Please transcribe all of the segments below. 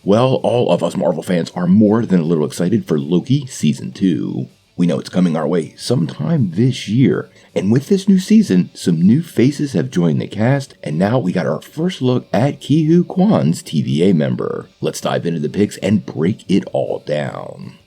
Well, all of us Marvel fans are more than a little excited for Loki Season 2. We know it's coming our way sometime this year, and with this new season, some new faces have joined the cast, and now we got our first look at Huy Quan's TVA member. Let's dive into the picks and break it all down.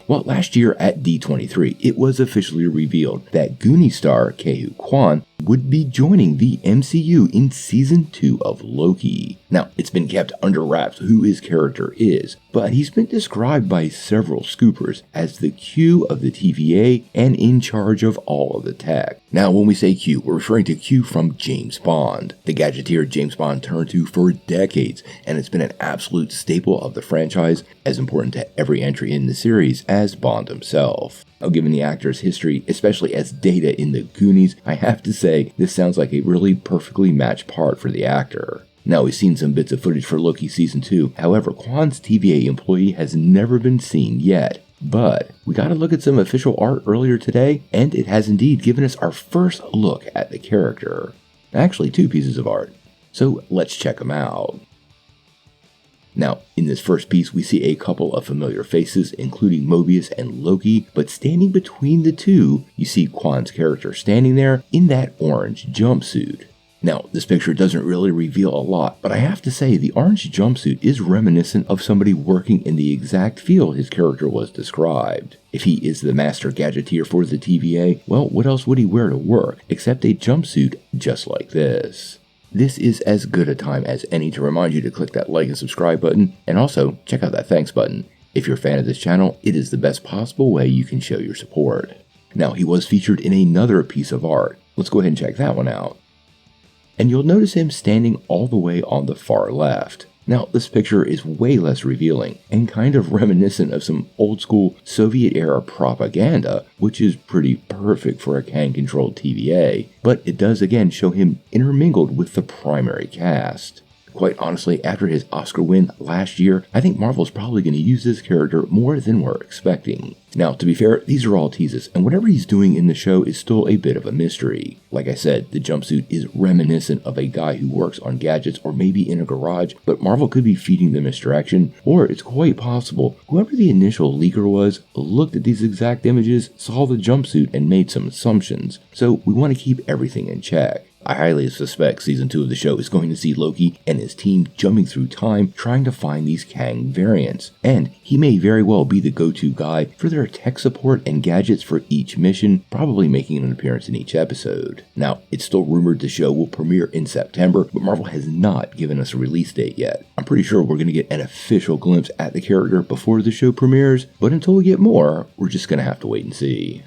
Well, last year at D23, it was officially revealed that Goonie star Huy Quan would be joining the MCU in Season 2 of Loki. Now, it's been kept under wraps who his character is, but he's been described by several scoopers as the Q of the TVA and in charge of all of the tech. Now, when we say Q, we're referring to Q from James Bond, the gadgeteer James Bond turned to for decades, and it's been an absolute staple of the franchise, as important to every entry in the series as Bond himself. Now, given the actor's history, especially as Data in the Goonies, I have to say this sounds like a really perfectly matched part for the actor. Now, we've seen some bits of footage for Loki Season 2, however, Quan's TVA employee has never been seen yet. But we got to look at some official art earlier today, and it has indeed given us our first look at the character. Actually, two pieces of art. So let's check them out. Now, in this first piece, we see a couple of familiar faces, including Mobius and Loki, but standing between the two, you see Quan's character standing there in that orange jumpsuit. Now, this picture doesn't really reveal a lot, but I have to say the orange jumpsuit is reminiscent of somebody working in the exact field his character was described. If he is the master gadgeteer for the TVA, well, what else would he wear to work except a jumpsuit just like this? This is as good a time as any to remind you to click that like and subscribe button, and also check out that thanks button. If you're a fan of this channel, it is the best possible way you can show your support. Now, he was featured in another piece of art. Let's go ahead and check that one out. And you'll notice him standing all the way on the far left. Now, this picture is way less revealing and kind of reminiscent of some old school Soviet era propaganda, which is pretty perfect for a Kang-controlled TVA, but it does again show him intermingled with the primary cast. Quite honestly, after his Oscar win last year, I think Marvel's probably going to use this character more than we're expecting. Now, to be fair, these are all teases, and whatever he's doing in the show is still a bit of a mystery. Like I said, the jumpsuit is reminiscent of a guy who works on gadgets or maybe in a garage, but Marvel could be feeding them misdirection, or it's quite possible whoever the initial leaker was looked at these exact images, saw the jumpsuit, and made some assumptions. So we want to keep everything in check. I highly suspect Season 2 of the show is going to see Loki and his team jumping through time trying to find these Kang variants, and he may very well be the go-to guy for their tech support and gadgets for each mission, probably making an appearance in each episode. Now, it's still rumored the show will premiere in September, but Marvel has not given us a release date yet. I'm pretty sure we're going to get an official glimpse at the character before the show premieres, but until we get more, we're just going to have to wait and see.